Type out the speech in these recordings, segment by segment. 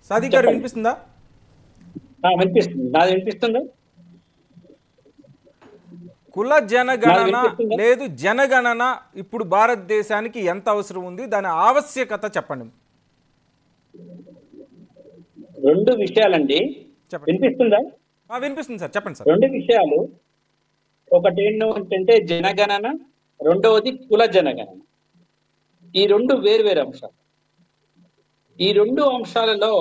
సాదిక్ గారు వినిపిస్తుందా? వినిపిస్తుంది. నాది వినిపిస్తుందా? కుల జనగణన లేదు జనగణన ఇప్పుడు భారతదేశానికి ఎంత అవసరం ఉంది, దాని ఆవశ్యకత చెప్పండి. రెండు విషయాలండి. చెప్పండి. వినిపిస్తుందా? వినిపిస్తుంది సార్, చెప్పండి సార్. రెండు విషయాలు. ఒకటి ఏంటంటే జనగణన, రెండవది కుల జనగణన. ఈ రెండు వేరు అంశాలు. ఈ రెండు అంశాలలో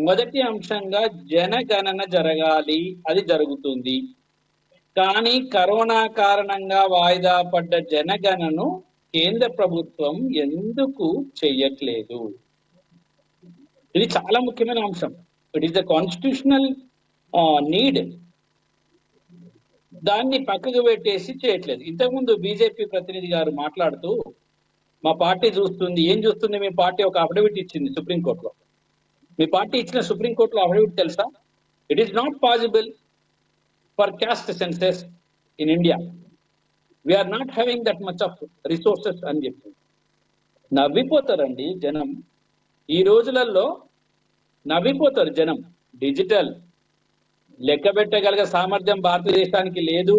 మొదటి అంశంగా జనగణన జరగాలి, అది జరుగుతుంది. కానీ కరోనా కారణంగా వాయిదా పడ్డ జనగణను కేంద్ర ప్రభుత్వం ఎందుకు చెయ్యట్లేదు? ఇది చాలా ముఖ్యమైన అంశం. It is the constitutional need. దాన్ని పక్కకు పెట్టేసి చేయట్లేదు. ఇంతకుముందు బీజేపీ ప్రతినిధి గారు మాట్లాడుతూ మా పార్టీ చూస్తుంది. ఏం చూస్తుంది? మీ పార్టీ ఒక అఫిడవిట్ ఇచ్చింది సుప్రీంకోర్టులో. మీ పార్టీ ఇచ్చిన సుప్రీంకోర్టులో అఫిడవిట్ తెలుసా? It is not possible for caste census in India. We are not having that much of resources అని చెప్పి నవ్విపోతారండి జనం. ఈ రోజులలో నవ్విపోతారు జనం. డిజిటల్ లెక్క పెట్టగలిగే సామర్థ్యం భారతదేశానికి లేదు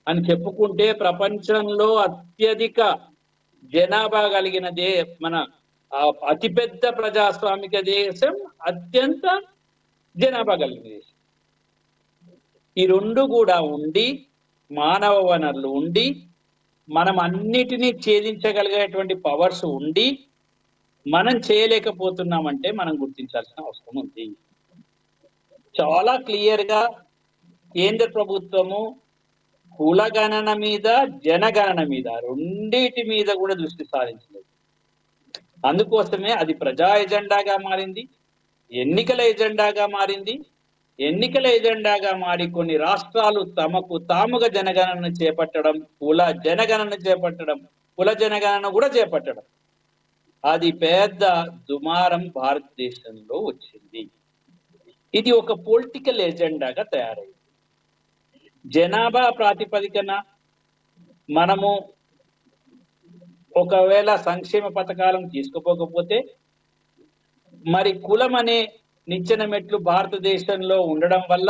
అని చెప్పుకుంటే ప్రపంచంలో అత్యధిక జనాభా కలిగిన మన అతిపెద్ద ప్రజాస్వామిక దేశం, అత్యంత జనాభా కలిగిన దేశం. ఈ రెండు కూడా ఉండి, మానవ వనరులు ఉండి, మనం అన్నిటినీ ఛేదించగలిగేటువంటి పవర్స్ ఉండి మనం చేయలేకపోతున్నామంటే మనం గుర్తించాల్సిన అవసరం ఉంది. చాలా క్లియర్ గా కేంద్ర ప్రభుత్వము కులగణన మీద, జనగణన మీద, రెండింటి మీద కూడా దృష్టి సారించలేదు. అందుకోసమే అది ప్రజా ఎజెండాగా మారింది, ఎన్నికల ఎజెండాగా మారింది. ఎన్నికల ఎజెండాగా మారి కొన్ని రాష్ట్రాలు తమకు తాముగా జనగణన చేపట్టడం, కుల జనగణన చేపట్టడం, కుల జనగణన కూడా చేపట్టడం, అది పెద్ద దుమారం భారతదేశంలో వచ్చింది. ఇది ఒక పొలిటికల్ ఎజెండాగా తయారైంది. జనాభా ప్రాతిపదికన మనము ఒకవేళ సంక్షేమ పథకాలను తీసుకుపోకపోతే మరి కులం అనే నిచ్చెన మెట్లు భారతదేశంలో ఉండడం వల్ల,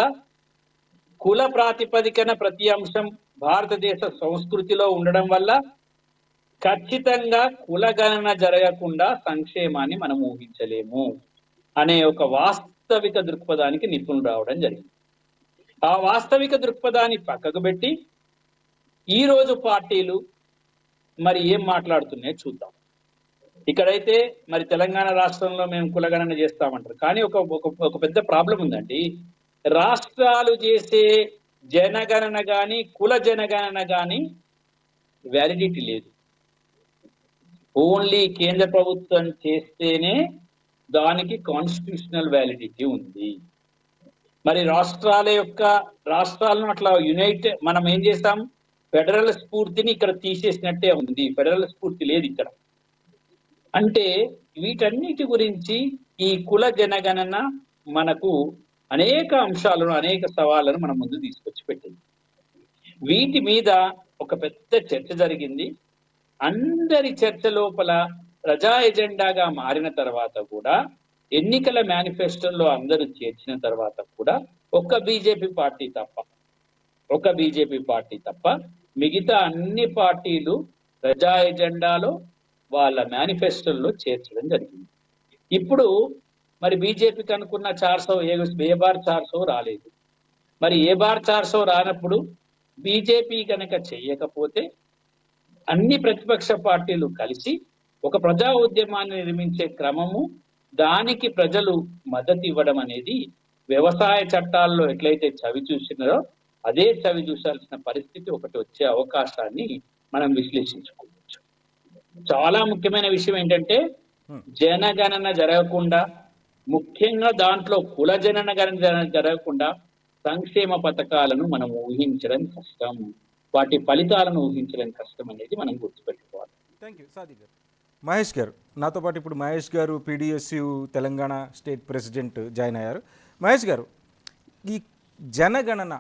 కుల ప్రాతిపదికన ప్రతి అంశం భారతదేశ సంస్కృతిలో ఉండడం వల్ల ఖచ్చితంగా కులగణన జరగకుండా సంక్షేమాన్ని మనం ఊహించలేము అనే ఒక వాస్తవిక దృక్పథానికి నిపుణులు రావడం జరిగింది. ఆ వాస్తవిక దృక్పథాన్ని పక్కకు పెట్టి ఈ రోజు పార్టీలు మరి ఏం మాట్లాడుతున్నాయో చూద్దాం. ఇక్కడైతే మరి తెలంగాణ రాష్ట్రంలో మేము కులగణన చేస్తామంటారు. కానీ ఒక పెద్ద ప్రాబ్లం ఉందండి. రాష్ట్రాలు చేసే జనగణన కానీ కుల జనగణన కానీ వ్యాలిడిటీ లేదు. ఓన్లీ కేంద్ర ప్రభుత్వం చేస్తేనే దానికి కాన్స్టిట్యూషనల్ వ్యాలిడిటీ ఉంది. మరి రాష్ట్రాలను అట్లా మనం ఏం చేస్తాం? ఫెడరల్ స్ఫూర్తిని ఇక్కడ తీసేసినట్టే ఉంది. ఫెడరల్ స్ఫూర్తి లేదు ఇక్కడ. అంటే వీటన్నిటి గురించి ఈ కుల జనగణన మనకు అనేక అంశాలను, అనేక సవాళ్లను మన ముందు తీసుకొచ్చి పెట్టింది. వీటి మీద ఒక పెద్ద చర్చ జరిగింది. అందరి చర్చ లోపల ప్రజా ఎజెండాగా మారిన తర్వాత కూడా, ఎన్నికల మేనిఫెస్టోలో అందరూ చేర్చిన తర్వాత కూడా ఒక్క బీజేపీ పార్టీ తప్ప మిగతా అన్ని పార్టీలు ప్రజా ఎజెండాలో వాళ్ళ మేనిఫెస్టోల్లో చేర్చడం జరిగింది. ఇప్పుడు మరి బీజేపీకి అనుకున్న 400 ఏ బార్ 400 రాలేదు. మరి ఏ బార్ 400 రానప్పుడు బీజేపీ కనుక చెయ్యకపోతే అన్ని ప్రతిపక్ష పార్టీలు కలిసి ఒక ప్రజా ఉద్యమాన్ని నిర్మించే క్రమము, దానికి ప్రజలు మద్దతు ఇవ్వడం అనేది వ్యవసాయ చట్టాల్లో ఎట్లయితే చవి చూసినారో అదే చవి చూసాల్సిన పరిస్థితి ఒకటి వచ్చే అవకాశాన్ని మనం విశ్లేషించుకోవచ్చు. చాలా ముఖ్యమైన విషయం ఏంటంటే జనగణన జరగకుండా, ముఖ్యంగా దాంట్లో కుల జనగణన జరగకుండా సంక్షేమ పథకాలను మనం ఊహించడం కష్టం, వాటి ఫలితాలను ఊహించడం కష్టం అనేది మనం గుర్తుపెట్టుకోవాలి. థ్యాంక్ యూ సాదిక్ గారు. మహేష్ గారు నాతో పాటు ఇప్పుడు మహేష్ గారు PDSU Telangana state president join అయ్యారు. మహేష్ గారు, ఈ జనగణన